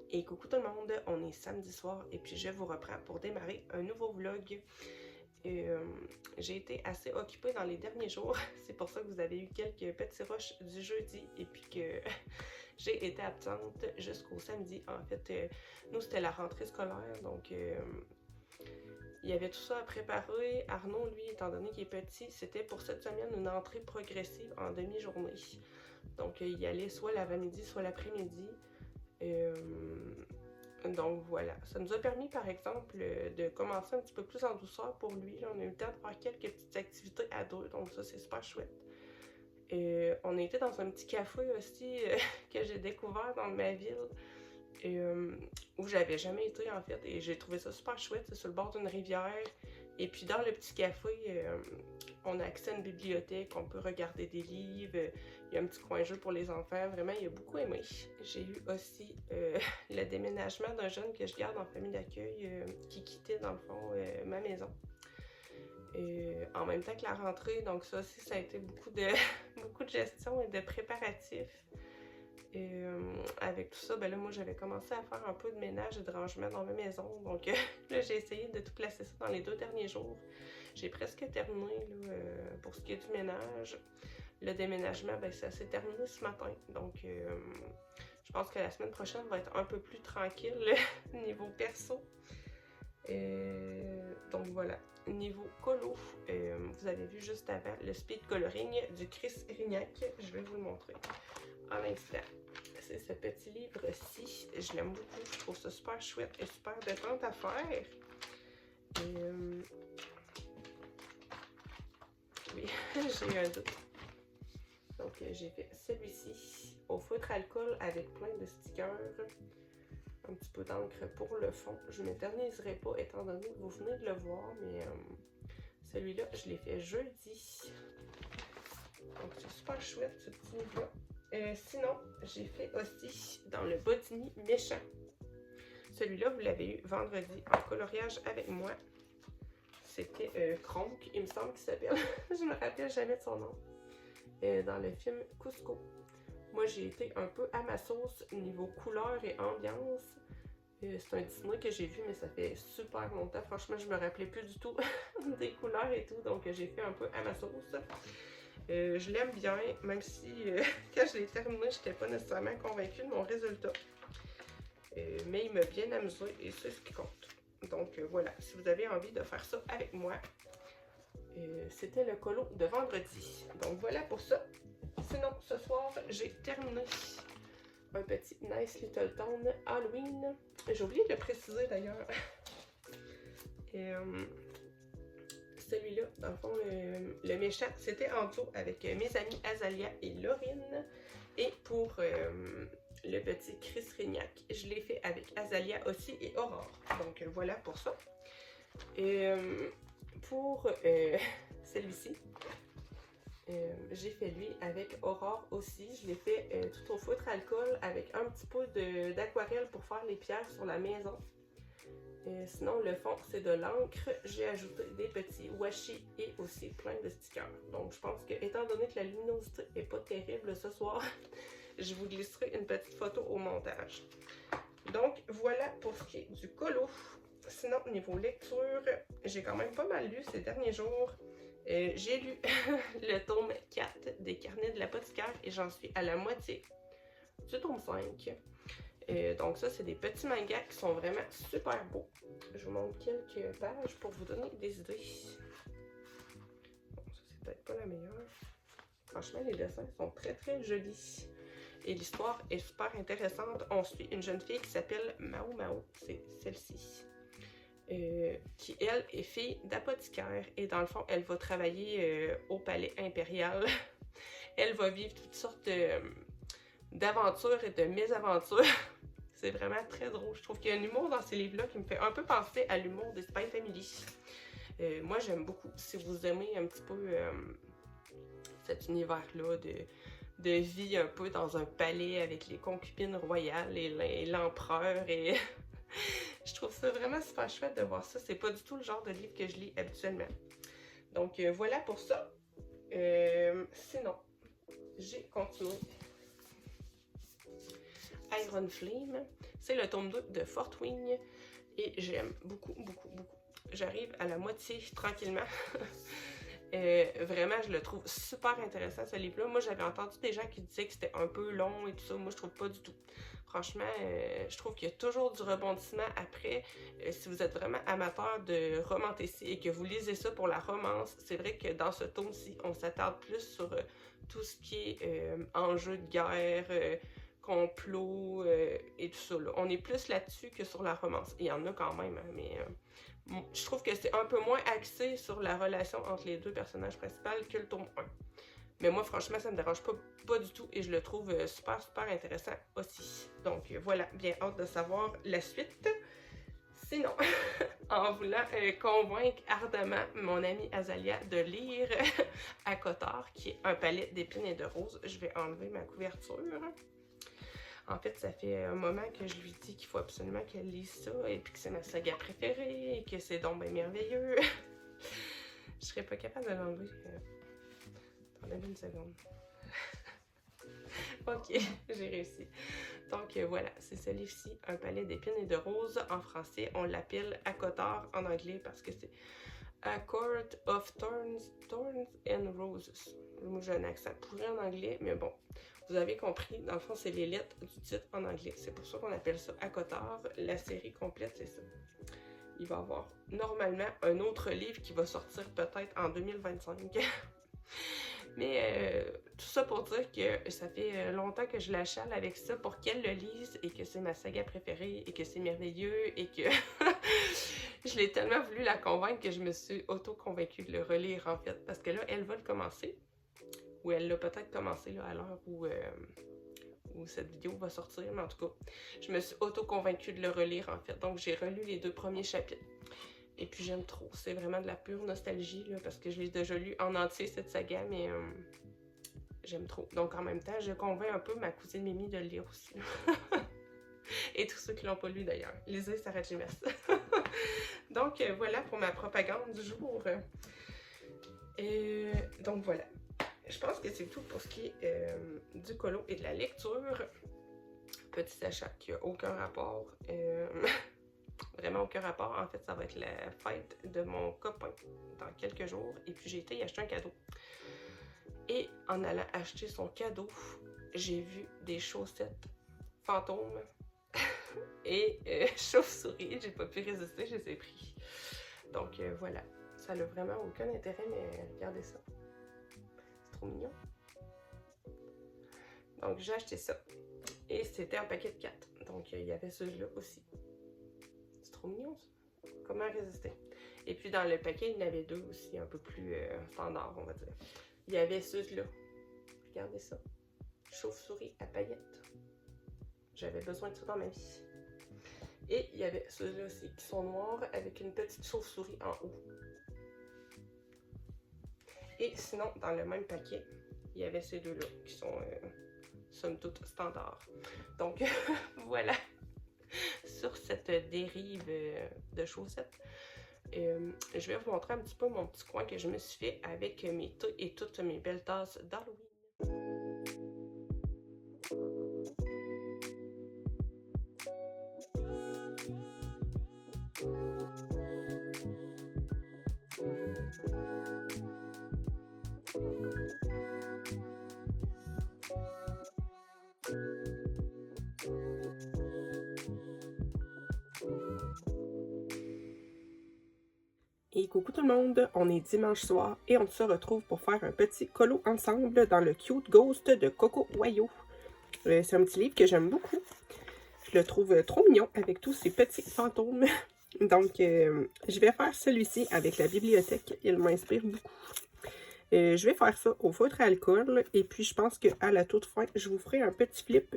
Et coucou tout le monde, on est samedi soir et puis je vous reprends pour démarrer un nouveau vlog. J'ai été assez occupée dans les derniers jours, c'est pour ça que vous avez eu quelques petits rushs du jeudi et puis que j'ai été absente jusqu'au samedi. En fait, nous c'était la rentrée scolaire, donc il y avait tout ça à préparer. Arnaud, lui, étant donné qu'il est petit, c'était pour cette semaine une entrée progressive en demi-journée. Donc il y allait soit l'avant-midi, soit l'après-midi. Donc voilà, ça nous a permis par exemple de commencer un petit peu plus en douceur pour lui. On a eu le temps de faire quelques petites activités à deux, donc ça c'est super chouette. On a été dans un petit café aussi que j'ai découvert dans ma ville, où j'avais jamais été en fait, et j'ai trouvé ça super chouette. C'est sur le bord d'une rivière, et puis dans le petit café, on a accès à une bibliothèque, on peut regarder des livres, il y a un petit coin jeu pour les enfants, vraiment il a beaucoup aimé. J'ai eu aussi le déménagement d'un jeune que je garde en famille d'accueil qui quittait dans le fond ma maison. En même temps que la rentrée, donc ça aussi ça a été beaucoup de, beaucoup de gestion et de préparatifs. Avec tout ça, ben là, moi, j'avais commencé à faire un peu de ménage et de rangement dans ma maison. Donc là, j'ai essayé de tout placer ça dans les 2 derniers jours. J'ai presque terminé là, pour ce qui est du ménage. Le déménagement, ben ça s'est terminé ce matin. Donc, je pense que la semaine prochaine va être un peu plus tranquille niveau perso. Donc voilà. Niveau colo, vous avez vu juste avant le speed coloring du Chris Rignac. Je vais vous le montrer en instant. C'est ce petit livre-ci. Je l'aime beaucoup. Je trouve ça super chouette et super détente à faire. Oui, j'ai un doute. Donc, j'ai fait celui-ci au feutre alcool avec plein de stickers. Un petit peu d'encre pour le fond. Je ne m'éterniserai pas étant donné que vous venez de le voir, mais celui-là, je l'ai fait jeudi. Donc, c'est super chouette ce petit livre-là. Sinon, j'ai fait aussi dans le Bodini méchant. Celui-là, vous l'avez eu vendredi en coloriage avec moi. C'était Kronk, il me semble qu'il s'appelle. Je me rappelle jamais de son nom. Dans le film Cusco. Moi, j'ai été un peu à ma sauce niveau couleur et ambiance. C'est un Disney que j'ai vu, mais ça fait super longtemps. Franchement, je me rappelais plus du tout des couleurs et tout, donc j'ai fait un peu à ma sauce. Je l'aime bien, même si quand je l'ai terminé, je n'étais pas nécessairement convaincue de mon résultat. Mais il m'a bien amusé et c'est ce qui compte. Donc voilà, si vous avez envie de faire ça avec moi, c'était le colo de vendredi. Donc voilà pour ça. Sinon, ce soir, j'ai terminé un petit Nice Little Town Halloween. J'ai oublié de le préciser d'ailleurs. Celui-là, dans le fond, le méchant, c'était en duo avec mes amis Azalia et Laurine. Et pour le petit Chris Rignac, je l'ai fait avec Azalia aussi et Aurore. Donc voilà pour ça. Et pour celui-ci, j'ai fait lui avec Aurore aussi. Je l'ai fait tout au feutre alcool avec un petit peu d'aquarelle pour faire les pierres sur la maison. Sinon, le fond, c'est de l'encre. J'ai ajouté des petits washi et aussi plein de stickers. Donc, je pense que, étant donné que la luminosité n'est pas terrible ce soir, je vous glisserai une petite photo au montage. Donc, voilà pour ce qui est du colo. Sinon, niveau lecture, j'ai quand même pas mal lu ces derniers jours. J'ai lu le tome 4 des Carnets de l'apothicaire et j'en suis à la moitié du tome 5. Donc ça, c'est des petits mangas qui sont vraiment super beaux. Je vous montre quelques pages pour vous donner des idées. Bon, ça, c'est peut-être pas la meilleure. Franchement, les dessins sont très très jolis. Et l'histoire est super intéressante. On suit une jeune fille qui s'appelle Mao Mao, c'est celle-ci. Qui, elle, est fille d'apothicaire. Et dans le fond, elle va travailler au palais impérial. Elle va vivre toutes sortes d'aventures et de mésaventures. C'est vraiment très drôle. Je trouve qu'il y a un humour dans ces livres-là qui me fait un peu penser à l'humour des Spy Family. Moi, j'aime beaucoup. Si vous aimez un petit peu cet univers-là de vie un peu dans un palais avec les concubines royales et l'empereur. Et je trouve ça vraiment super chouette de voir ça. C'est pas du tout le genre de livre que je lis habituellement. Donc, voilà pour ça. Sinon, j'ai continué. Iron Flame, c'est le tome 2 de Fort Wing et j'aime beaucoup, beaucoup, beaucoup. J'arrive à la moitié tranquillement. Vraiment, je le trouve super intéressant ce livre-là. Moi, j'avais entendu des gens qui disaient que c'était un peu long et tout ça. Moi, je trouve pas du tout. Franchement, je trouve qu'il y a toujours du rebondissement après. Si vous êtes vraiment amateur de romanticisme et que vous lisez ça pour la romance, c'est vrai que dans ce tome-ci, on s'attarde plus sur tout ce qui est enjeux de guerre, complot et tout ça. Là. On est plus là-dessus que sur la romance. Il y en a quand même, hein, mais je trouve que c'est un peu moins axé sur la relation entre les deux personnages principaux que le tome 1. Mais moi, franchement, ça me dérange pas du tout et je le trouve super, super intéressant aussi. Donc voilà, bien hâte de savoir la suite. Sinon, en voulant convaincre ardemment mon amie Azalia de lire ACOTAR, qui est un palais d'épines et de roses, je vais enlever ma couverture. En fait, ça fait un moment que je lui dis qu'il faut absolument qu'elle lise ça et puis que c'est ma saga préférée et que c'est donc bien merveilleux. Je serais pas capable de l'enlever. Attendez une seconde. Ok, j'ai réussi. Donc voilà, c'est ce livre-ci, Un palais d'épines et de roses. En français, on l'appelle ACOTAR en anglais parce que c'est A Court of Thorns and Roses. Moi, j'ai un accent pourri en anglais, mais bon, vous avez compris. Dans le fond, c'est les lettres du titre en anglais. C'est pour ça qu'on appelle ça ACOTAR. La série complète, c'est ça. Il va y avoir normalement un autre livre qui va sortir peut-être en 2025. Mais tout ça pour dire que ça fait longtemps que je la chale avec ça pour qu'elle le lise et que c'est ma saga préférée et que c'est merveilleux et que je l'ai tellement voulu la convaincre que je me suis auto-convaincue de le relire en fait. Parce que là, elle va le commencer. Ou elle l'a peut-être commencé là, à l'heure où cette vidéo va sortir. Mais en tout cas, je me suis auto-convaincue de le relire en fait. Donc j'ai relu les 2 premiers chapitres. Et puis j'aime trop, c'est vraiment de la pure nostalgie, là, parce que je l'ai déjà lu en entier cette saga, mais j'aime trop. Donc en même temps, je convainc un peu ma cousine Mimi de le lire aussi. Et tous ceux qui l'ont pas lu d'ailleurs. Lisez Sarah J. Maas. Donc voilà pour ma propagande du jour. Donc voilà. Je pense que c'est tout pour ce qui est du colo et de la lecture. Petit achat qui n'a aucun rapport. Vraiment aucun rapport. En fait, ça va être la fête de mon copain dans quelques jours. Et puis, j'ai été y acheter un cadeau. Et en allant acheter son cadeau, j'ai vu des chaussettes fantômes Et chauve-souris, j'ai pas pu résister, je les ai pris. Donc voilà, ça n'a vraiment aucun intérêt, mais regardez ça. C'est trop mignon. Donc j'ai acheté ça. Et c'était un paquet de 4. Donc il y avait celui-là aussi. C'est trop mignon ça. Comment résister? Et puis dans le paquet, il y en avait 2 aussi, un peu plus standard, on va dire. Il y avait ceux-là. Regardez ça. Chauve-souris à paillettes. J'avais besoin de ça dans ma vie. Et il y avait ceux-là aussi qui sont noirs avec une petite chauve-souris en haut. Et sinon, dans le même paquet, il y avait ces deux-là qui sont somme toute standards. Donc voilà, sur cette dérive de chaussettes. Je vais vous montrer un petit peu mon petit coin que je me suis fait avec mes et toutes mes belles tasses d'Halloween. Et coucou tout le monde, on est dimanche soir et on se retrouve pour faire un petit colo ensemble dans le Cute Ghost de Coco Wayo. C'est un petit livre que j'aime beaucoup. Je le trouve trop mignon avec tous ces petits fantômes. Donc, je vais faire celui-ci avec la bibliothèque. Il m'inspire beaucoup. Je vais faire ça au feutre à alcool. Et puis, je pense qu'à la toute fin, je vous ferai un petit flip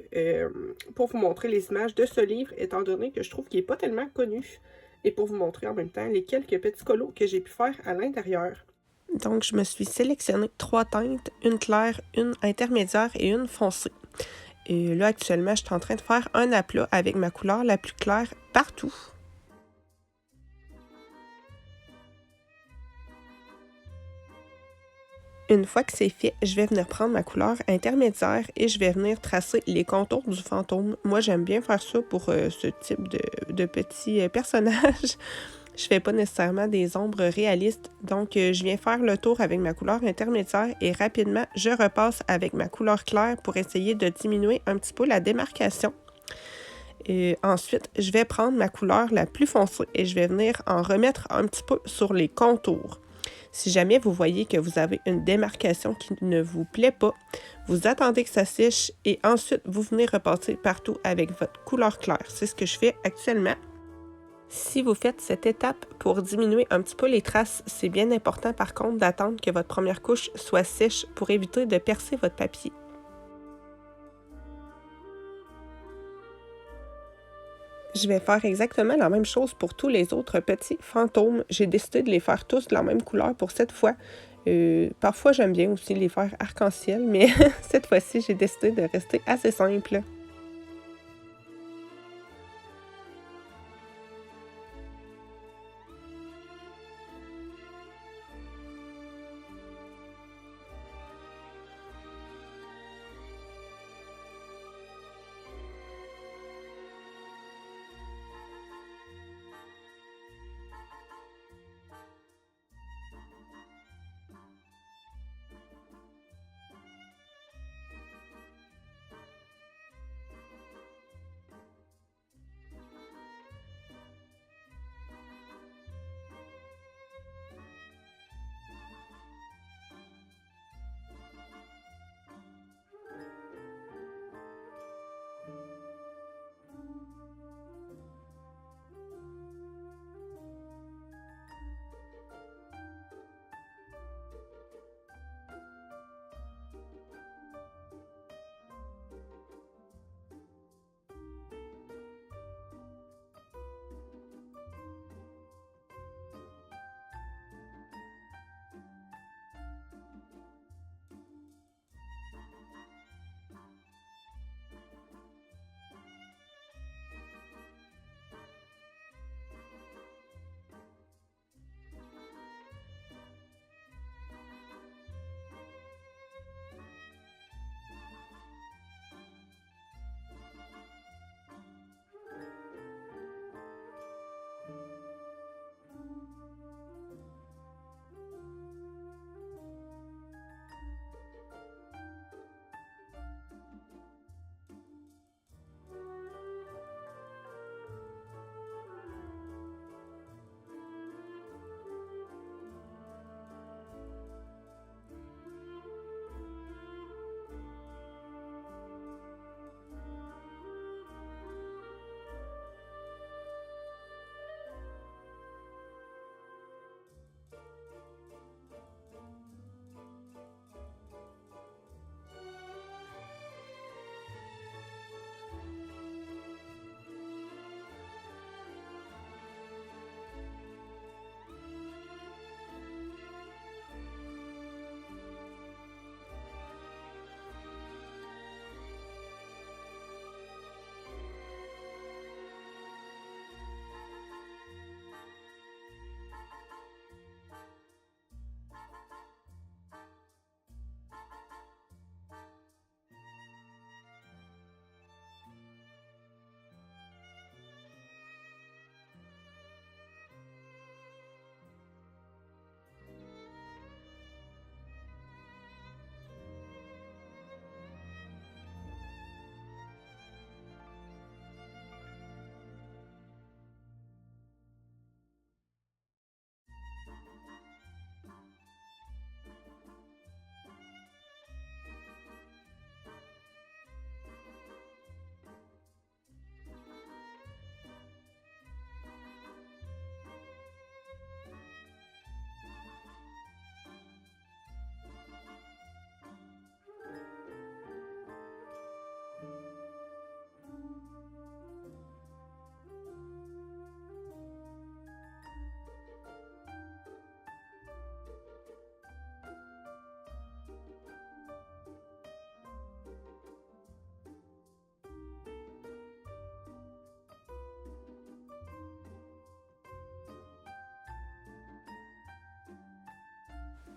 pour vous montrer les images de ce livre, étant donné que je trouve qu'il n'est pas tellement connu. Et pour vous montrer en même temps les quelques petits colos que j'ai pu faire à l'intérieur. Donc, je me suis sélectionné 3 teintes, une claire, une intermédiaire et une foncée. Et là, actuellement, je suis en train de faire un aplat avec ma couleur la plus claire partout. Une fois que c'est fait, je vais venir prendre ma couleur intermédiaire et je vais venir tracer les contours du fantôme. Moi, j'aime bien faire ça pour ce type de petits personnages. Je fais pas nécessairement des ombres réalistes, donc je viens faire le tour avec ma couleur intermédiaire et rapidement, je repasse avec ma couleur claire pour essayer de diminuer un petit peu la démarcation. Et ensuite, je vais prendre ma couleur la plus foncée et je vais venir en remettre un petit peu sur les contours. Si jamais vous voyez que vous avez une démarcation qui ne vous plaît pas, vous attendez que ça sèche et ensuite vous venez repasser partout avec votre couleur claire. C'est ce que je fais actuellement. Si vous faites cette étape pour diminuer un petit peu les traces, c'est bien important par contre d'attendre que votre première couche soit sèche pour éviter de percer votre papier. Je vais faire exactement la même chose pour tous les autres petits fantômes. J'ai décidé de les faire tous de la même couleur pour cette fois. Parfois, j'aime bien aussi les faire arc-en-ciel, mais cette fois-ci, j'ai décidé de rester assez simple.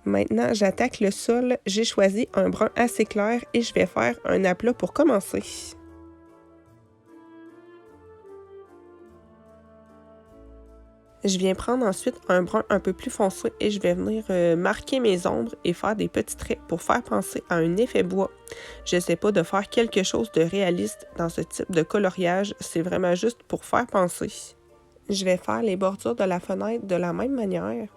Maintenant, j'attaque le sol. J'ai choisi un brun assez clair et je vais faire un aplat pour commencer. Je viens prendre ensuite un brun un peu plus foncé et je vais venir marquer mes ombres et faire des petits traits pour faire penser à un effet bois. Je n'essaie pas de faire quelque chose de réaliste dans ce type de coloriage, c'est vraiment juste pour faire penser. Je vais faire les bordures de la fenêtre de la même manière.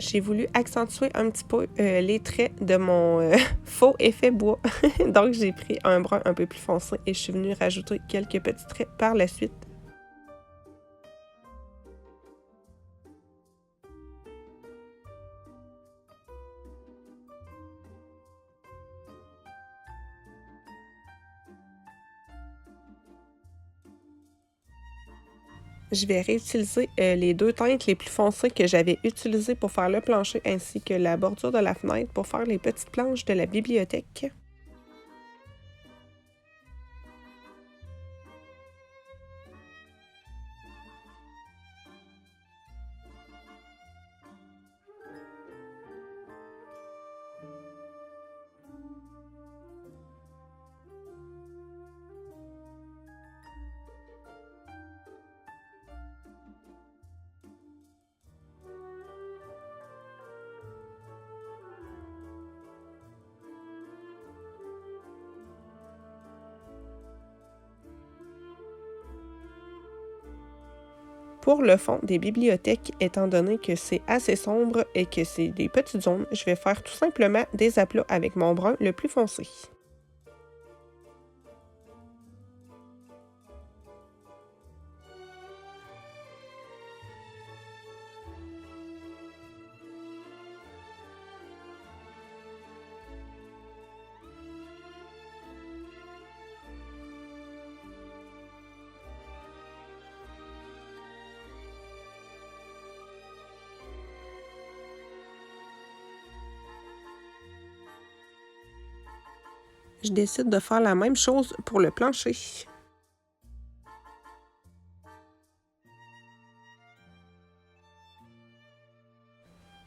J'ai voulu accentuer un petit peu les traits de mon faux effet bois. Donc, j'ai pris un brun un peu plus foncé et je suis venue rajouter quelques petits traits par la suite. Je vais réutiliser les deux teintes les plus foncées que j'avais utilisées pour faire le plancher ainsi que la bordure de la fenêtre pour faire les petites planches de la bibliothèque. Pour le fond des bibliothèques, étant donné que c'est assez sombre et que c'est des petites zones, je vais faire tout simplement des aplats avec mon brun le plus foncé. Je décide de faire la même chose pour le plancher.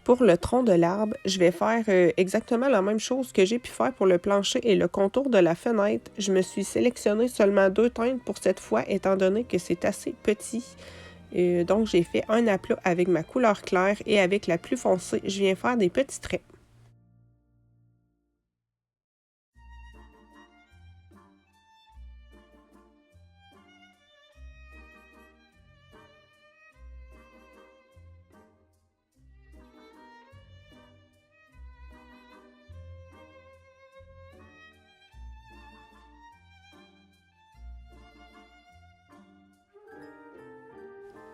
Pour le tronc de l'arbre, je vais faire exactement la même chose que j'ai pu faire pour le plancher et le contour de la fenêtre. Je me suis sélectionné seulement deux teintes pour cette fois, étant donné que c'est assez petit. Donc, j'ai fait un aplat avec ma couleur claire et avec la plus foncée, je viens faire des petits traits.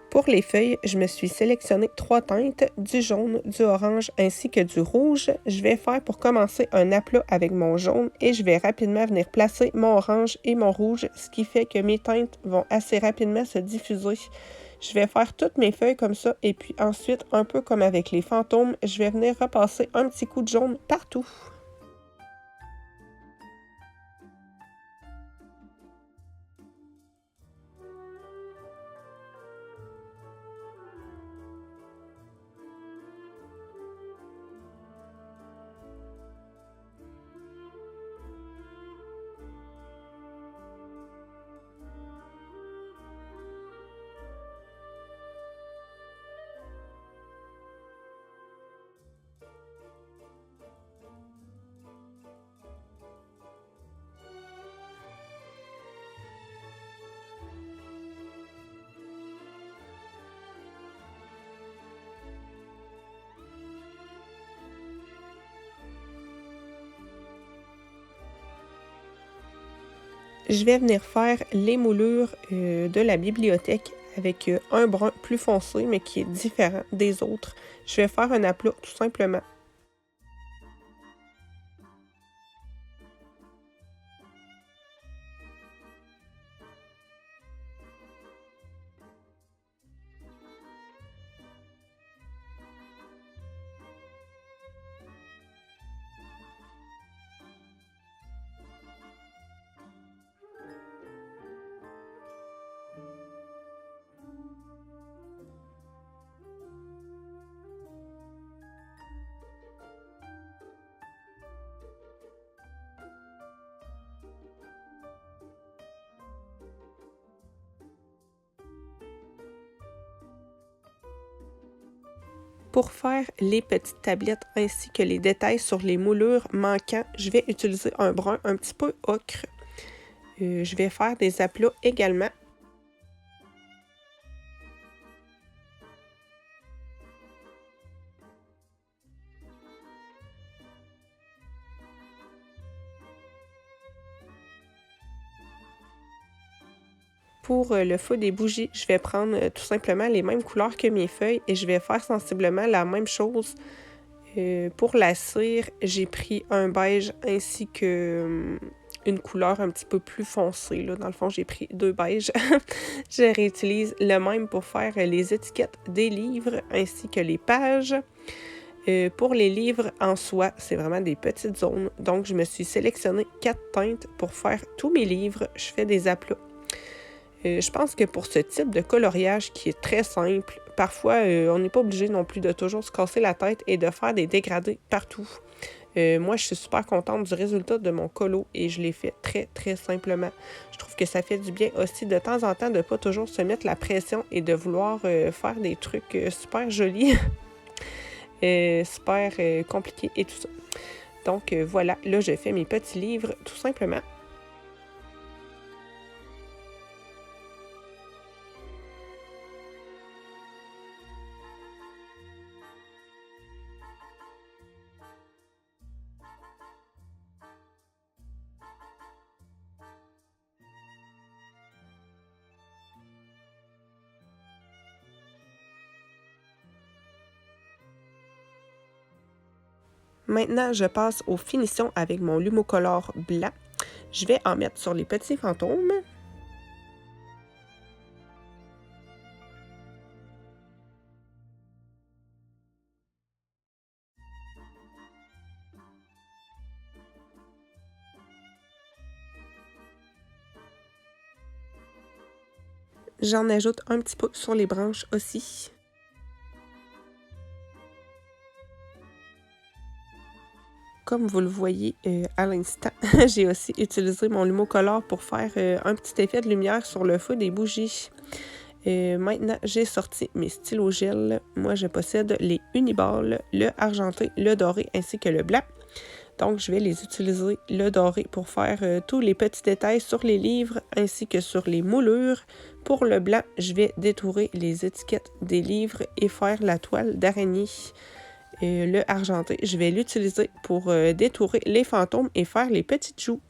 Pour les feuilles, je me suis sélectionné trois teintes, du jaune, du orange ainsi que du rouge. Je vais faire pour commencer un aplat avec mon jaune et je vais rapidement venir placer mon orange et mon rouge, ce qui fait que mes teintes vont assez rapidement se diffuser. Je vais faire toutes mes feuilles comme ça et puis ensuite, un peu comme avec les fantômes, je vais venir repasser un petit coup de jaune partout. Je vais venir faire les moulures de la bibliothèque avec un brun plus foncé, mais qui est différent des autres. Je vais faire un aplat tout simplement. Pour faire les petites tablettes ainsi que les détails sur les moulures manquants, je vais utiliser un brun un petit peu ocre. Je vais faire des aplats également. Pour le feu des bougies, je vais prendre tout simplement les mêmes couleurs que mes feuilles et je vais faire sensiblement la même chose. Pour la cire, j'ai pris un beige ainsi que une couleur un petit peu plus foncée. Là. Dans le fond, j'ai pris 2 beiges. Je réutilise le même pour faire les étiquettes des livres ainsi que les pages. Pour les livres en soi, c'est vraiment des petites zones. Donc, je me suis sélectionné 4 teintes pour faire tous mes livres. Je fais des aplats. Je pense que pour ce type de coloriage qui est très simple, parfois on n'est pas obligé non plus de toujours se casser la tête et de faire des dégradés partout. Moi, je suis super contente du résultat de mon colo et je l'ai fait très, très simplement. Je trouve que ça fait du bien aussi de temps en temps de ne pas toujours se mettre la pression et de vouloir faire des trucs super jolis, super compliqués et tout ça. Donc voilà, là, je fais mes petits livres tout simplement. Maintenant, je passe aux finitions avec mon Lumocolor blanc. Je vais en mettre sur les petits fantômes. J'en ajoute un petit peu sur les branches aussi. Comme vous le voyez à l'instant, j'ai aussi utilisé mon Lumocolor pour faire un petit effet de lumière sur le feu des bougies. Maintenant, j'ai sorti mes stylos gel. Moi, je possède les Uniball, le argenté, le doré ainsi que le blanc. Donc, je vais les utiliser, le doré, pour faire tous les petits détails sur les livres ainsi que sur les moulures. Pour le blanc, je vais détourer les étiquettes des livres et faire la toile d'araignée. Le argenté, je vais l'utiliser pour détourer les fantômes et faire les petites joues.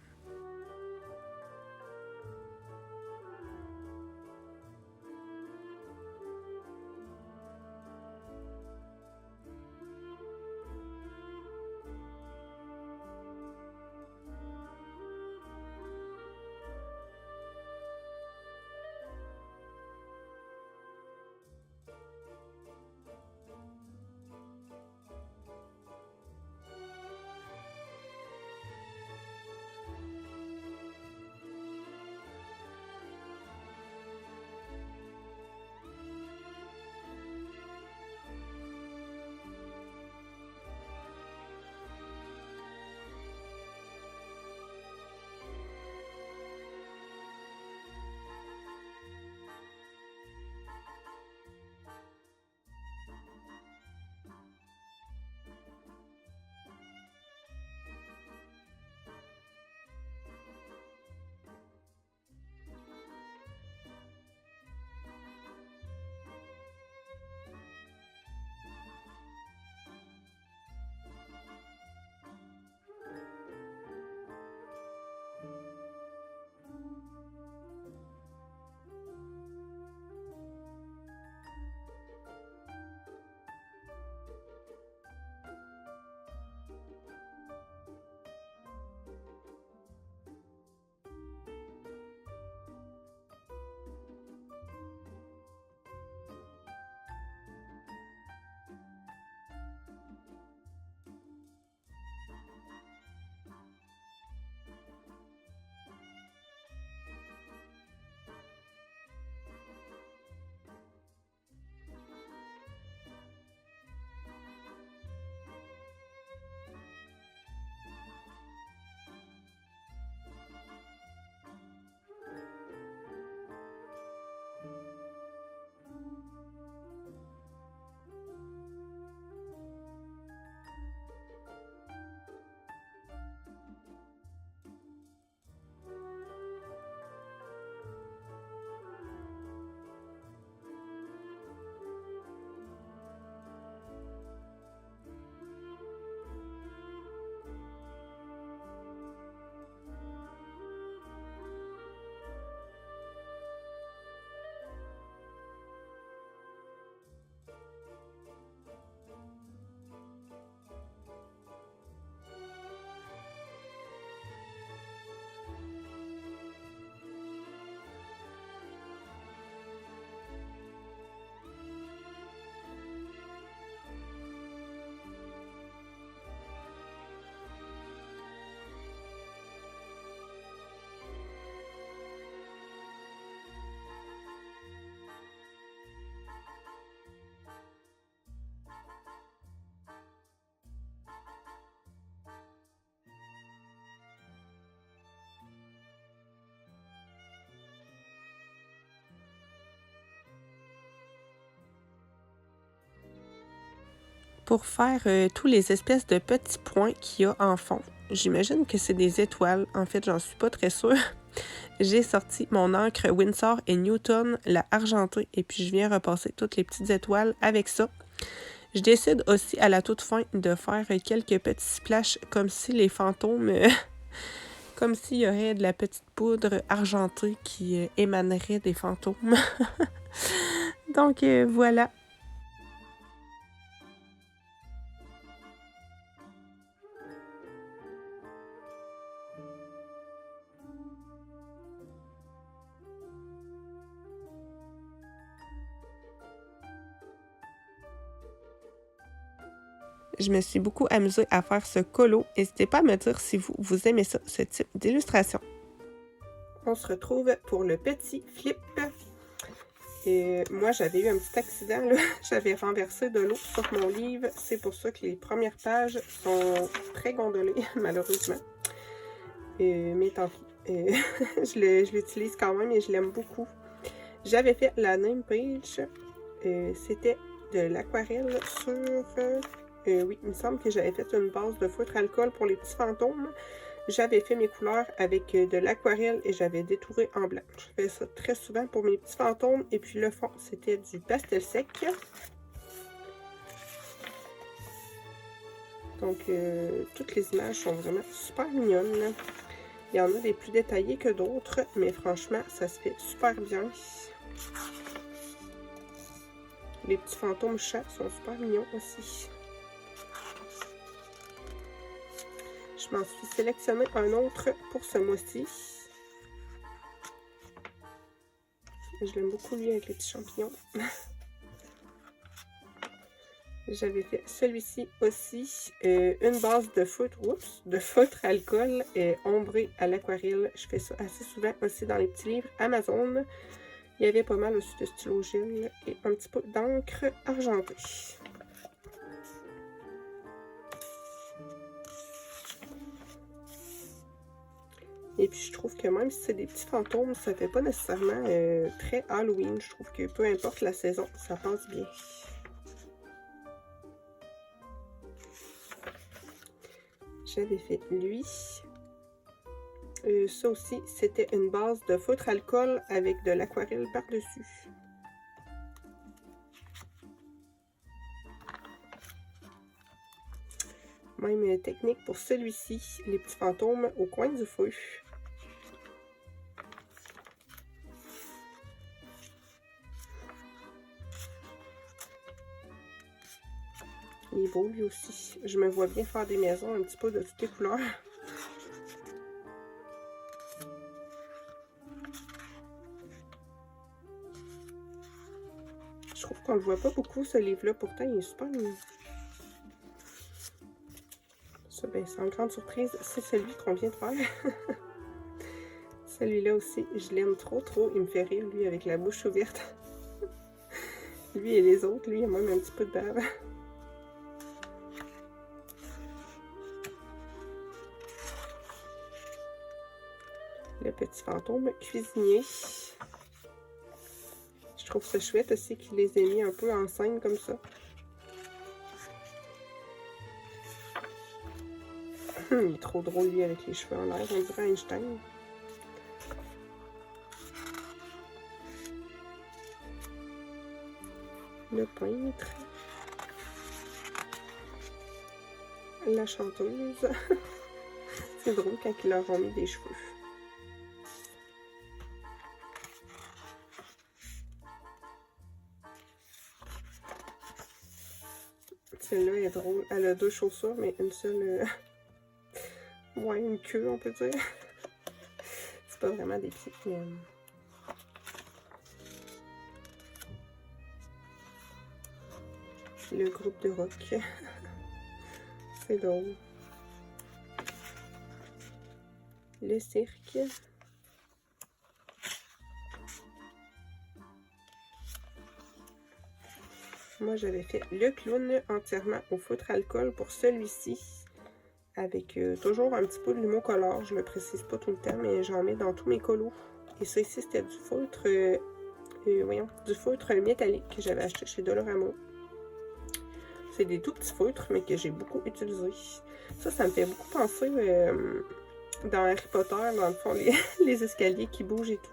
pour faire tous les espèces de petits points qu'il y a en fond. J'imagine que c'est des étoiles. En fait, j'en suis pas très sûre. J'ai sorti mon encre Winsor & Newton, la argentée, et puis je viens repasser toutes les petites étoiles avec ça. Je décide aussi à la toute fin de faire quelques petits splashes comme si les fantômes... comme s'il y aurait de la petite poudre argentée qui émanerait des fantômes. Donc voilà. Je me suis beaucoup amusée à faire ce colo. N'hésitez pas à me dire si vous aimez ça, ce type d'illustration. On se retrouve pour le petit flip. Et moi, j'avais eu un petit accident, là. J'avais renversé de l'eau sur mon livre. C'est pour ça que les premières pages sont très gondolées, malheureusement. Mais tant pis. Je l'utilise quand même et je l'aime beaucoup. J'avais fait la name page. C'était de l'aquarelle sur... oui, il me semble que j'avais fait une base de feutre alcool pour les petits fantômes. J'avais fait mes couleurs avec de l'aquarelle et j'avais détouré en blanc. Je fais ça très souvent pour mes petits fantômes. Et puis le fond, c'était du pastel sec. Donc, toutes les images sont vraiment super mignonnes. Il y en a des plus détaillés que d'autres, mais franchement, ça se fait super bien. Les petits fantômes chats sont super mignons aussi. Je m'en suis sélectionné un autre pour ce mois-ci. Je l'aime beaucoup lui avec les petits champignons. J'avais fait celui-ci aussi. Une base de feutre, de feutre alcool ombré à l'aquarelle. Je fais ça assez souvent aussi dans les petits livres Amazon. Il y avait pas mal aussi de stylo gel et un petit peu d'encre argentée. Et puis je trouve que même si c'est des petits fantômes, ça fait pas nécessairement très Halloween. Je trouve que peu importe la saison, ça passe bien. J'avais fait lui. Ça aussi, c'était une base de feutre alcool avec de l'aquarelle par-dessus. Même technique pour celui-ci, les petits fantômes au coin du feu. Il est beau lui aussi. Je me vois bien faire des maisons un petit peu de toutes les couleurs. Je trouve qu'on le voit pas beaucoup ce livre-là, pourtant il est super mignon. Ça, ben, sans grande surprise, c'est celui qu'on vient de faire. Celui-là aussi, je l'aime trop. Il me fait rire, lui, avec la bouche ouverte. Lui et les autres, lui, il a même un petit peu de bave. Le petit fantôme cuisinier. Je trouve ça chouette aussi qu'il les ait mis un peu en scène comme ça. Il est trop drôle, lui, avec les cheveux en l'air. On dirait Einstein. Le peintre. La chanteuse. C'est drôle quand ils leur ont mis des cheveux. Celle-là est drôle. Elle a deux chaussures, mais une seule... ouais, une queue, on peut dire. C'est pas vraiment des pieds. Mais... le groupe de rock. C'est drôle. Le cirque. Moi, j'avais fait le clown entièrement au feutre alcool pour celui-ci. Avec toujours un petit peu de Lumocolor. Je le précise pas tout le temps, mais j'en mets dans tous mes colos. Et ça ici, c'était du feutre, du feutre métallique que j'avais acheté chez Dollarama. C'est des tout petits feutres, mais que j'ai beaucoup utilisés. Ça me fait beaucoup penser dans Harry Potter, dans le fond, les escaliers qui bougent et tout.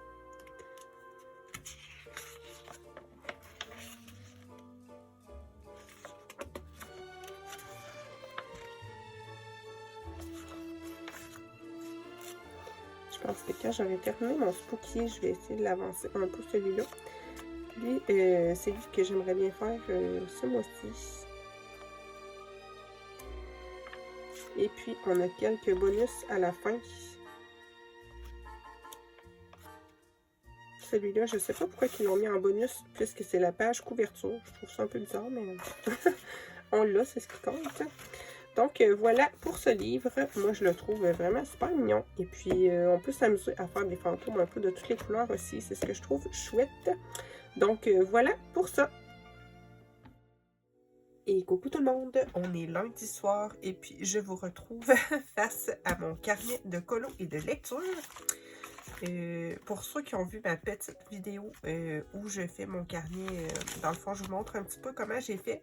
Je pense que quand j'aurai terminé mon spooky, je vais essayer de l'avancer un peu celui-là. Lui, c'est lui que j'aimerais bien faire ce mois-ci. Et puis, on a quelques bonus à la fin. Celui-là, je ne sais pas pourquoi ils l'ont mis en bonus, puisque c'est la page couverture. Je trouve ça un peu bizarre, mais on l'a, c'est ce qui compte. Donc, voilà pour ce livre. Moi, je le trouve vraiment super mignon. Et puis, on peut s'amuser à faire des fantômes un peu de toutes les couleurs aussi. C'est ce que je trouve chouette. Donc, voilà pour ça. Et coucou tout le monde, on est lundi soir et puis je vous retrouve face à mon carnet de colo et de lecture. Pour ceux qui ont vu ma petite vidéo où je fais mon carnet, dans le fond je vous montre un petit peu comment j'ai fait.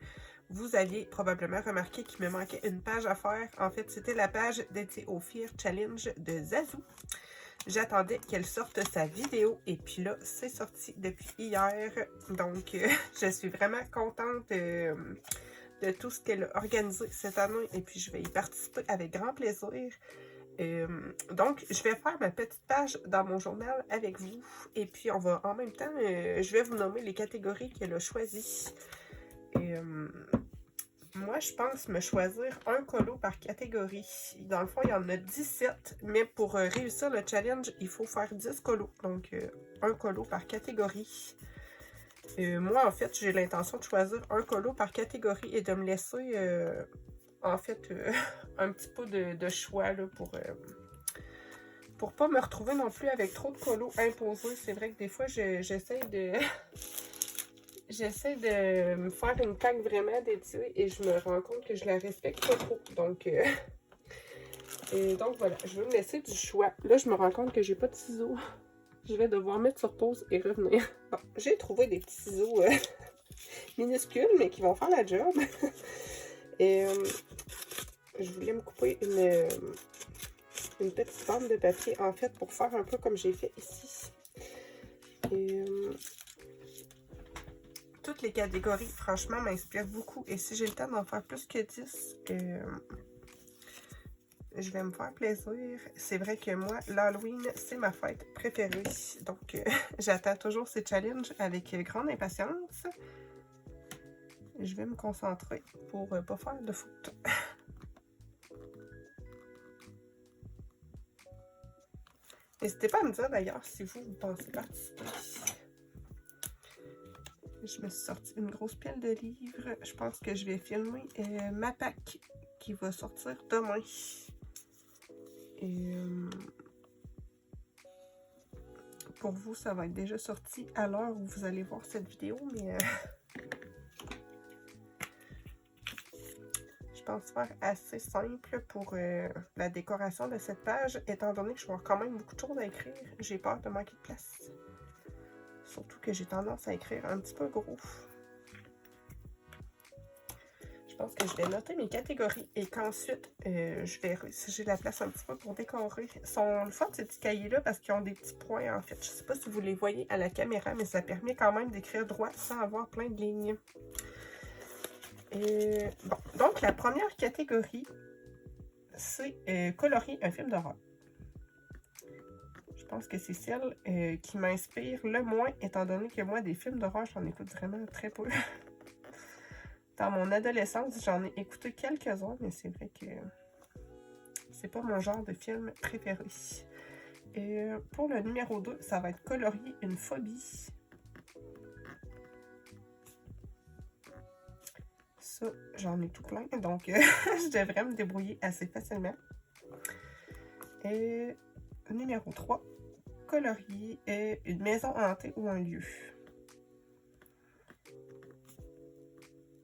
Vous aviez probablement remarqué qu'il me manquait une page à faire. En fait, c'était la page dédiée au Fear Challenge de Zazu. J'attendais qu'elle sorte sa vidéo et puis là, c'est sorti depuis hier. Donc, je suis vraiment contente de tout ce qu'elle a organisé cette année et puis je vais y participer avec grand plaisir. Donc, je vais faire ma petite page dans mon journal avec vous et puis on va en même temps, je vais vous nommer les catégories qu'elle a choisies. Moi, je pense me choisir un colo par catégorie. Dans le fond, il y en a 17, mais pour réussir le challenge, il faut faire 10 colos. Donc, un colo par catégorie. Moi, en fait, j'ai l'intention de choisir un colo par catégorie et de me laisser, en fait, un petit peu de choix là, pour pas me retrouver non plus avec trop de colos imposés. C'est vrai que des fois, j'essaie de... J'essaie de me faire une pack vraiment dédiée et je me rends compte que je la respecte pas trop. Donc, donc voilà, je vais me laisser du choix. Là, je me rends compte que j'ai pas de ciseaux. Je vais devoir mettre sur pause et revenir. Bon, j'ai trouvé des petits ciseaux minuscules, mais qui vont faire la job. Et je voulais me couper une petite bande de papier, en fait, pour faire un peu comme j'ai fait ici. Et toutes les catégories, franchement, m'inspirent beaucoup. Et si j'ai le temps d'en faire plus que 10, je vais me faire plaisir. C'est vrai que moi, l'Halloween, c'est ma fête préférée. Donc, j'attends toujours ces challenges avec grande impatience. Je vais me concentrer pour pas faire de faute. N'hésitez pas à me dire d'ailleurs si vous pensez participer. Je me suis sorti une grosse pile de livres. Je pense que je vais filmer ma pack qui va sortir demain. Et pour vous, ça va être déjà sorti à l'heure où vous allez voir cette vidéo, mais je pense faire assez simple pour la décoration de cette page, étant donné que je vais avoir quand même beaucoup de choses à écrire. J'ai peur de manquer de place. Surtout que j'ai tendance à écrire un petit peu gros. Je pense que je vais noter mes catégories et qu'ensuite, je verrai si j'ai la place un petit peu pour décorer. Ils sont le fun, ces petits cahiers-là, parce qu'ils ont des petits points, en fait. Je ne sais pas si vous les voyez à la caméra, mais ça permet quand même d'écrire droit sans avoir plein de lignes. Bon, donc la première catégorie, c'est colorier un film d'horreur. Je pense que c'est celle qui m'inspire le moins, étant donné que moi, des films d'horreur, j'en écoute vraiment très peu. Dans mon adolescence, j'en ai écouté quelques-uns, mais c'est vrai que c'est pas mon genre de film préféré. Pour le numéro 2, ça va être colorier une phobie. Ça, j'en ai tout plein, donc je devrais me débrouiller assez facilement. Numéro 3, colorier une maison hantée ou un lieu.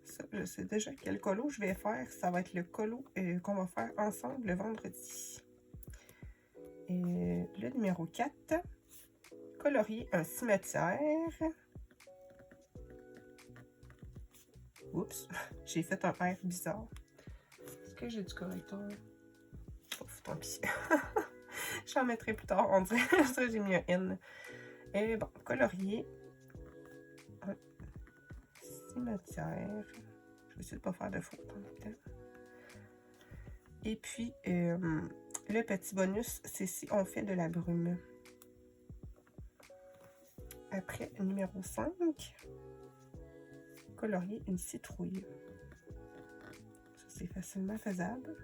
Ça, je sais déjà quel colo je vais faire. Ça va être le colo qu'on va faire ensemble le vendredi. Le numéro 4, colorier un cimetière. Oups, j'ai fait un R bizarre. Est-ce que j'ai du correcteur? Ouf, tant pis. J'en mettrai plus tard, on dirait que j'ai mis un N. Et bon, colorier. Un cimetière. Je vais essayer de ne pas faire de faute en même temps. Et puis, le petit bonus, c'est si on fait de la brume. Après, numéro 5, colorier une citrouille. Ça, c'est facilement faisable.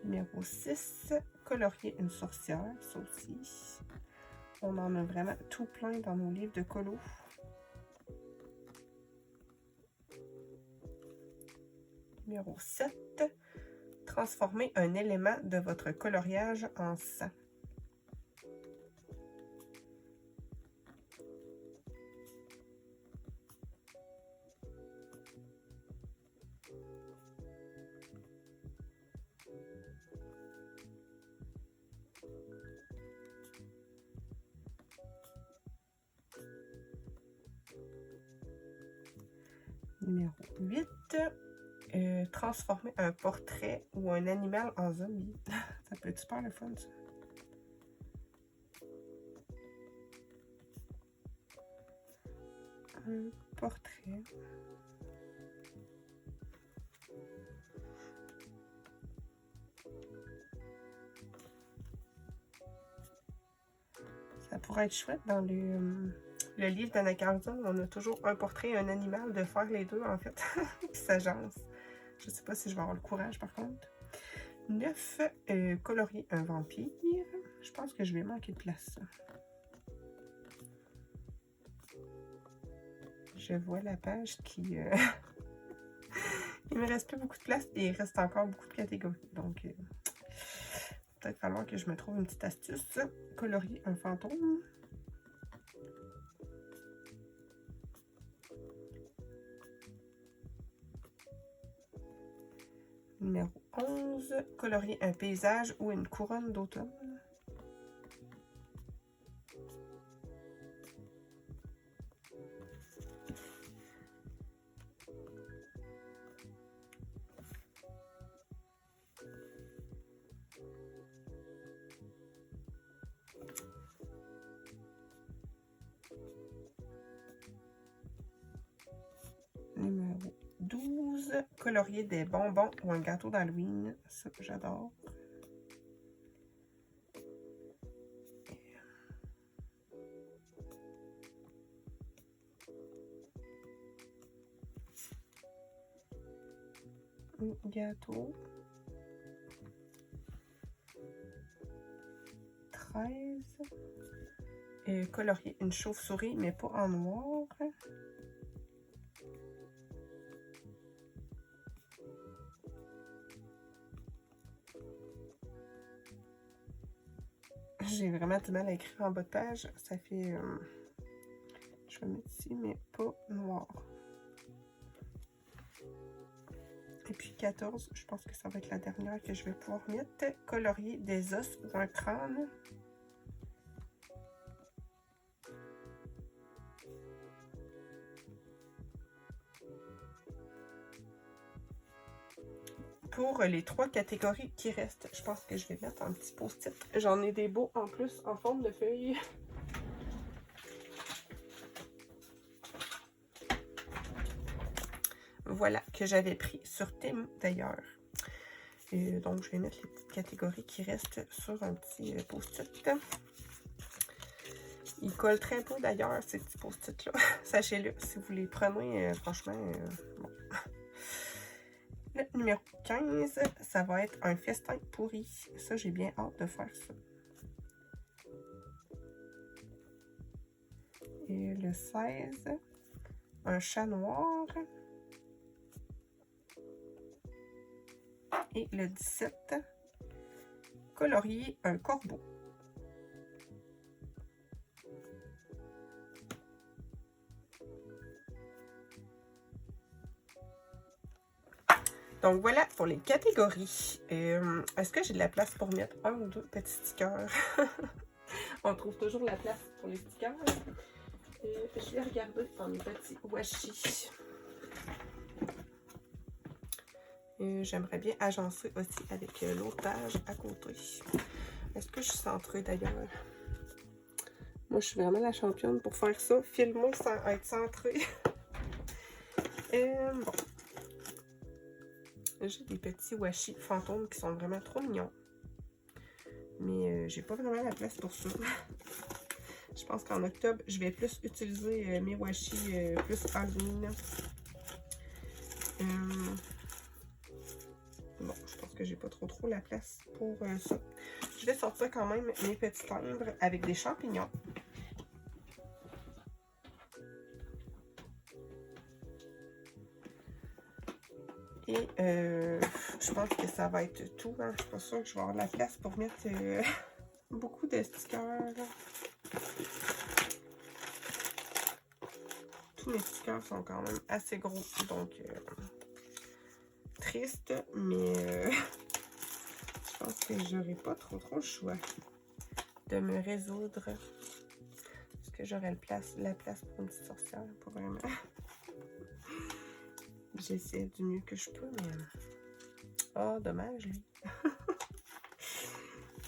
Numéro 6, colorier une sorcière. Ça aussi, on en a vraiment tout plein dans nos livres de colo. Numéro 7, transformer un élément de votre coloriage en sang. Numéro 8, transformer un portrait ou un animal en zombie. Ça peut être super le fun, ça. Un portrait. Ça pourrait être chouette dans le livre d'Anna Carlson. On a toujours un portrait et un animal, de faire les deux, en fait, qui s'agencent. Je ne sais pas si je vais avoir le courage, par contre. 9, colorier un vampire. Je pense que je vais manquer de place. Je vois la page qui... il me reste plus beaucoup de place et il reste encore beaucoup de catégories. Donc, peut-être falloir que je me trouve une petite astuce. Colorier un fantôme. Numéro 11, colorier un paysage ou une couronne d'automne. Numéro 12, colorier des bonbons ou un gâteau d'Halloween. Ça, j'adore. Un gâteau. 13. Colorier une chauve-souris, mais pas en noir. J'ai vraiment du mal à écrire en bas de page. Ça fait... je vais mettre ici, mais pas noir. Et puis 14, je pense que ça va être la dernière que je vais pouvoir mettre. Colorier des os ou un crâne. Pour les 3 catégories qui restent, je pense que je vais mettre un petit post-it. J'en ai des beaux en plus en forme de feuilles. Voilà, que j'avais pris sur Temu d'ailleurs. Donc, je vais mettre les petites catégories qui restent sur un petit post-it. Ils collent très peu d'ailleurs, ces petits post-it-là. Sachez-le, si vous les prenez, franchement, bon. Le numéro 15, ça va être un festin pourri. Ça, j'ai bien hâte de faire ça. Et le 16, un chat noir. Et le 17, colorier un corbeau. Donc voilà pour les catégories. Est-ce que j'ai de la place pour mettre un ou deux petits stickers? On trouve toujours la place pour les stickers. Je vais regarder dans mes petits washi. J'aimerais bien agencer aussi avec l'autre page à côté. Est-ce que je suis centrée d'ailleurs? Moi, je suis vraiment la championne pour faire ça. Filmer sans être centrée. Bon. J'ai des petits washi fantômes qui sont vraiment trop mignons. Mais j'ai pas vraiment la place pour ça. Je pense qu'en octobre, je vais plus utiliser mes washi plus Halloween. Bon, je pense que j'ai pas trop la place pour ça. Je vais sortir quand même mes petits timbres avec des champignons. Et je pense que ça va être tout. Hein. Je suis pas sûre que je vais avoir la place pour mettre beaucoup de stickers. Tous mes stickers sont quand même assez gros. Donc, triste, mais je pense que j'aurai pas trop le choix de me résoudre. Est-ce que j'aurai la place pour une petite sorcière? Pas vraiment. J'essaie du mieux que je peux, mais... Ah, dommage, lui.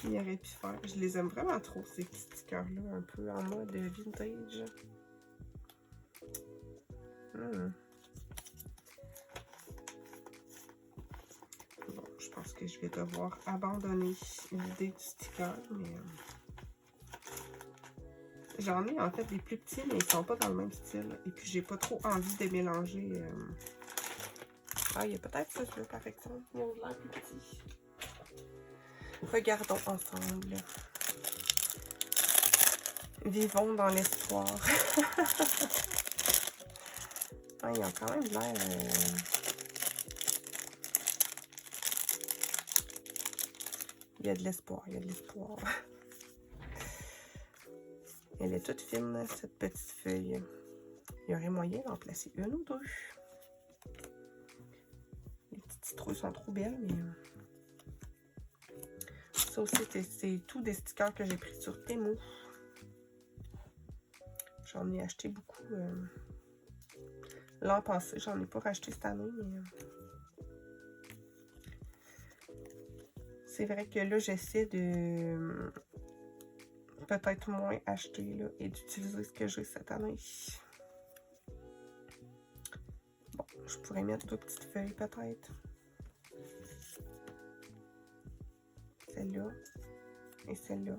Il aurait pu faire. Je les aime vraiment trop, ces petits stickers-là, un peu en mode vintage. Bon, je pense que je vais devoir abandonner l'idée du sticker, mais... J'en ai en fait des plus petits, mais ils sont pas dans le même style. Et puis, j'ai pas trop envie de mélanger... Ah, il y a peut-être ça, par exemple. Ils ont l'air plus petits. Regardons ensemble. Vivons dans l'espoir. Ah, ils ont quand même l'air... Il y a de l'espoir, il y a de l'espoir. Elle est toute fine, cette petite feuille. Il y aurait moyen d'en placer une ou deux. Les petites citrouilles sont trop belles, mais... Ça aussi, c'est tout des stickers que j'ai pris sur Temu. J'en ai acheté beaucoup l'an passé. J'en ai pas racheté cette année, mais... C'est vrai que là, j'essaie de peut-être moins acheter là, et d'utiliser ce que j'ai cette année. Bon, je pourrais mettre deux petites feuilles peut-être. Celle-là et celle-là.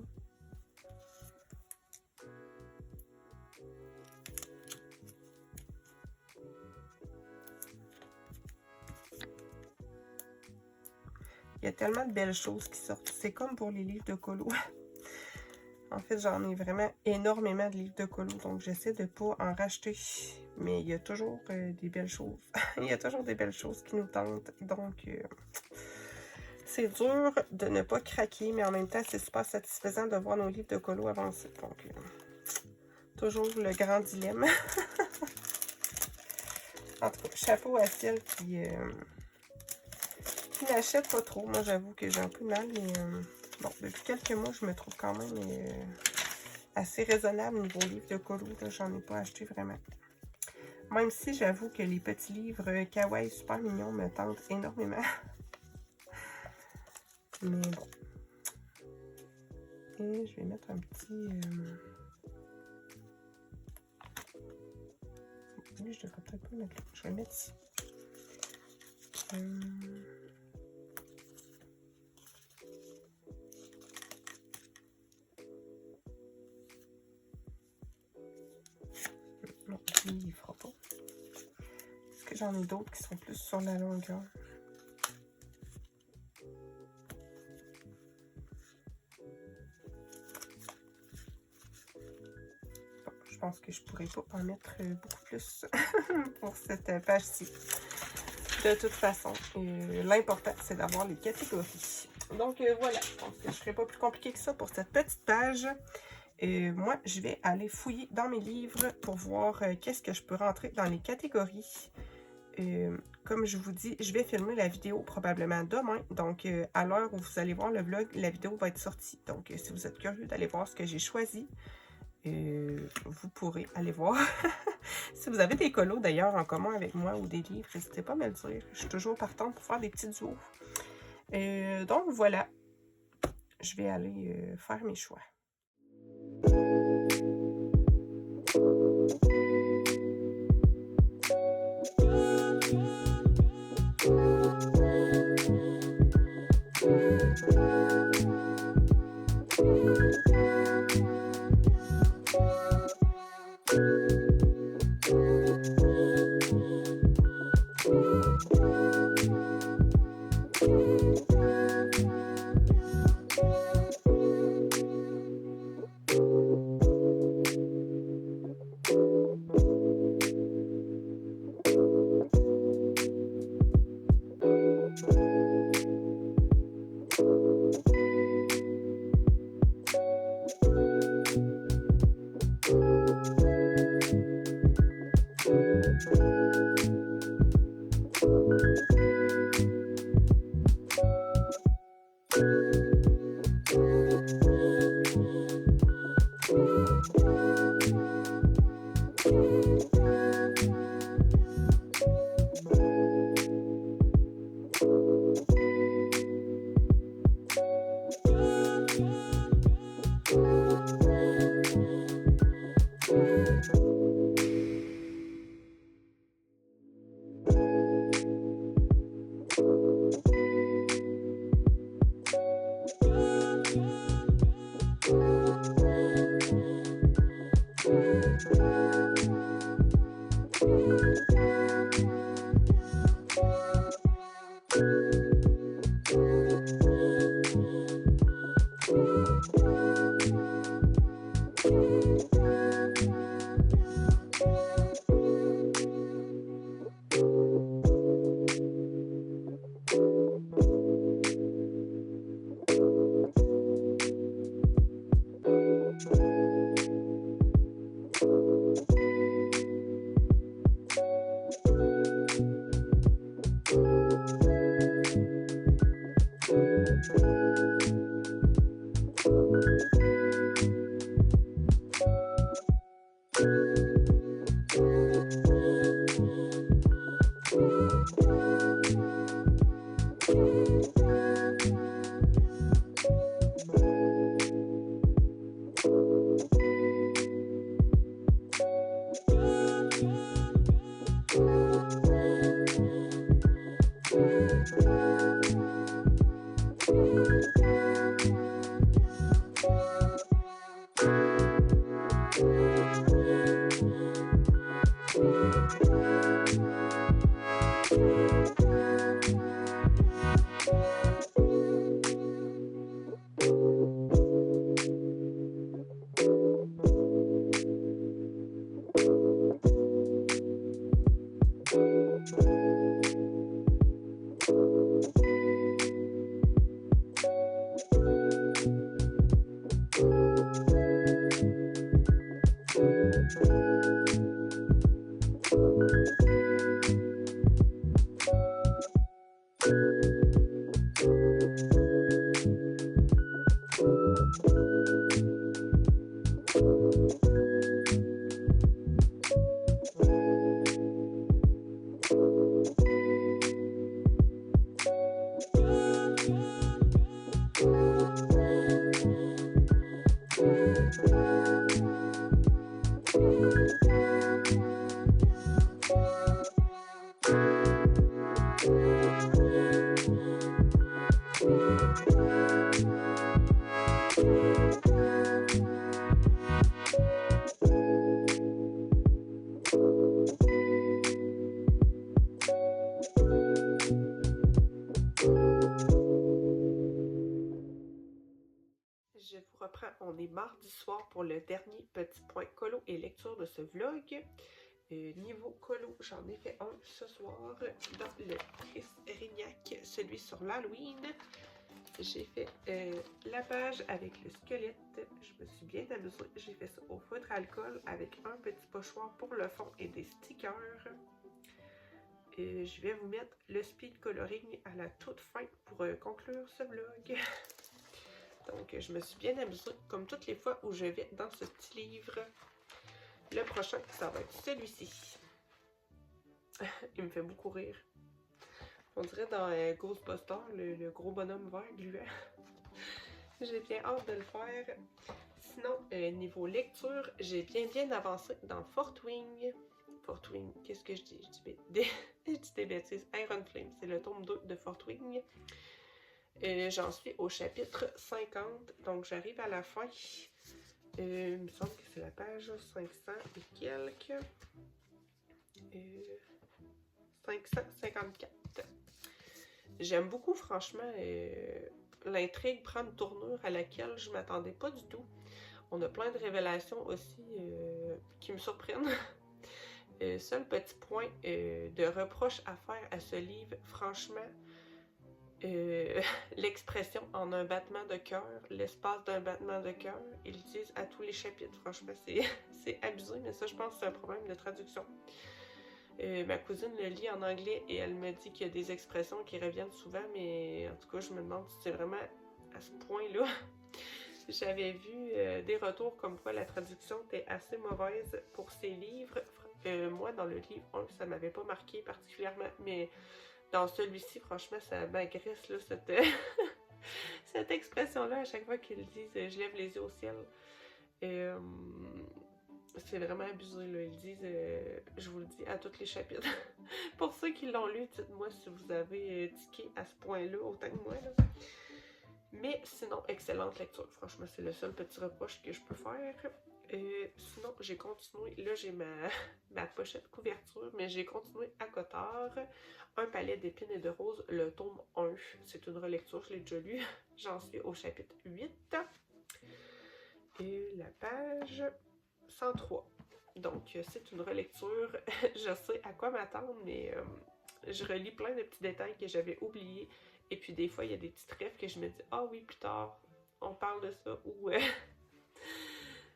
Il y a tellement de belles choses qui sortent. C'est comme pour les livres de colo. En fait, j'en ai vraiment énormément de livres de colo. Donc, j'essaie de ne pas en racheter. Mais il y a toujours des belles choses. Il y a toujours des belles choses qui nous tentent. Donc, c'est dur de ne pas craquer. Mais en même temps, c'est super satisfaisant de voir nos livres de colo avancer. Donc, toujours le grand dilemme. En tout cas, chapeau à celle qui n'achète pas trop. Moi, j'avoue que j'ai un peu mal, mais bon, depuis quelques mois, je me trouve quand même assez raisonnable au niveau livre de colo. J'en ai pas acheté vraiment. Même si j'avoue que les petits livres kawaii super mignons me tentent énormément. Mais bon. Et je vais mettre un petit... Oui, je devrais peut-être pas mettre là. Je vais mettre ici. Non, il ne fera pas. Est-ce que j'en ai d'autres qui sont plus sur la longueur? Bon, je pense que je pourrais pas en mettre beaucoup plus pour cette page-ci. De toute façon, l'important, c'est d'avoir les catégories. Donc, voilà, je pense que je ne ferai pas plus compliqué que ça pour cette petite page. Moi, je vais aller fouiller dans mes livres pour voir qu'est-ce que je peux rentrer dans les catégories. comme je vous dis, je vais filmer la vidéo probablement demain. Donc, à l'heure où vous allez voir le vlog, la vidéo va être sortie. Donc, si vous êtes curieux d'aller voir ce que j'ai choisi, vous pourrez aller voir. Si vous avez des colos d'ailleurs en commun avec moi ou des livres, n'hésitez pas à me le dire. Je suis toujours partante pour faire des petits duos. Donc, voilà. Je vais aller faire mes choix. Je vous reprends, on est mardi soir pour le dernier petit point colo et lecture de ce vlog. Niveau colo, j'en ai fait un ce soir dans le Chris Rignac, celui sur l'Halloween. J'ai fait la page avec le squelette, je me suis bien amusée. J'ai fait ça au feutre alcool avec un petit pochoir pour le fond et des stickers. Et je vais vous mettre le speed coloring à la toute fin pour conclure ce vlog. Donc, je me suis bien amusée, comme toutes les fois où je vais dans ce petit livre. Le prochain, ça va être celui-ci. Il me fait beaucoup rire. On dirait dans Ghostbusters, le gros bonhomme vert gluant. J'ai bien hâte de le faire. Sinon, niveau lecture, j'ai bien avancé dans Fort Wing. Fort Wing, qu'est-ce que je dis? Je dis des bêtises. Iron Flame, c'est le tome 2 de Fort Wing. J'en suis au chapitre 50, donc j'arrive à la fin. Il me semble que c'est la page 500 et quelques. 554. J'aime beaucoup, franchement, l'intrigue prend une tournure à laquelle je m'attendais pas du tout. On a plein de révélations aussi qui me surprennent. Seul petit point de reproche à faire à ce livre, franchement, l'expression en un battement de cœur, l'espace d'un battement de cœur, ils le disent à tous les chapitres. Franchement, c'est abusé, mais ça, je pense que c'est un problème de traduction. Ma cousine le lit en anglais et elle me dit qu'il y a des expressions qui reviennent souvent, mais en tout cas, je me demande si c'est vraiment à ce point-là. J'avais vu des retours comme quoi la traduction était assez mauvaise pour ces livres. Moi, dans le livre 1, ça m'avait pas marqué particulièrement, mais dans celui-ci, franchement, ça m'agresse, là, cette expression-là, à chaque fois qu'ils disent « je lève les yeux au ciel ». C'est vraiment abusé, là. Ils disent, je vous le dis, à tous les chapitres. Pour ceux qui l'ont lu, dites-moi si vous avez tiqué à ce point-là, autant que moi, là. Mais sinon, excellente lecture. Franchement, c'est le seul petit reproche que je peux faire. Sinon, j'ai continué. Là, j'ai ma pochette couverture, mais j'ai continué à Cotard. Un palais d'épines et de roses, le tome 1. C'est une relecture, je l'ai déjà lu. J'en suis au chapitre 8. Et la page 103. Donc, c'est une relecture. Je sais à quoi m'attendre, mais je relis plein de petits détails que j'avais oubliés. Et puis, des fois, il y a des petites rêves que je me dis « Ah oui, plus tard, on parle de ça. » Ou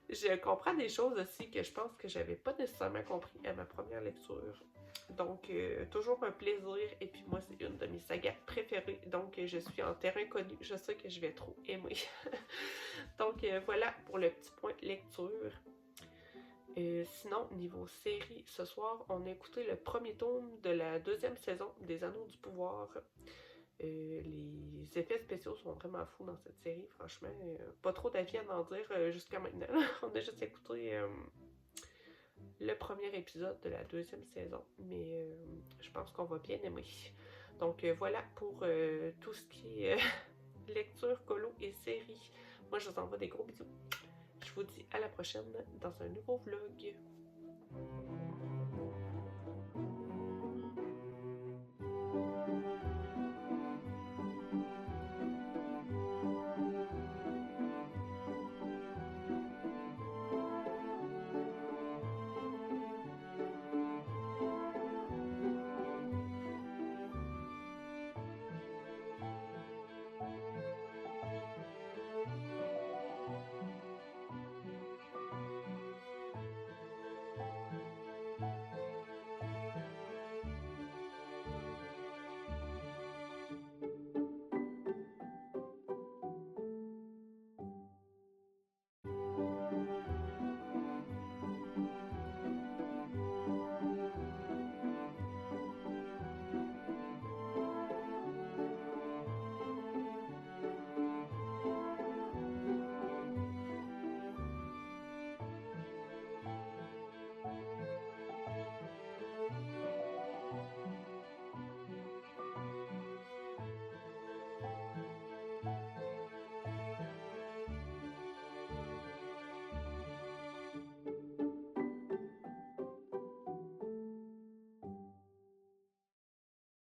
je comprends des choses aussi que je pense que j'avais pas nécessairement compris à ma première lecture. Donc, toujours un plaisir. Et puis, moi, c'est une de mes sagas préférées. Donc, je suis en terrain connu. Je sais que je vais trop aimer. Donc, voilà pour le petit point lecture. Sinon, niveau série, ce soir, on a écouté le premier tome de la deuxième saison des Anneaux du Pouvoir. Les effets spéciaux sont vraiment fous dans cette série, franchement. Pas trop d'avis à en dire jusqu'à maintenant. On a juste écouté le premier épisode de la deuxième saison, mais je pense qu'on va bien aimer. Donc voilà pour tout ce qui est lecture, colo et série. Moi, je vous envoie des gros bisous. Je vous dis à la prochaine dans un nouveau vlog.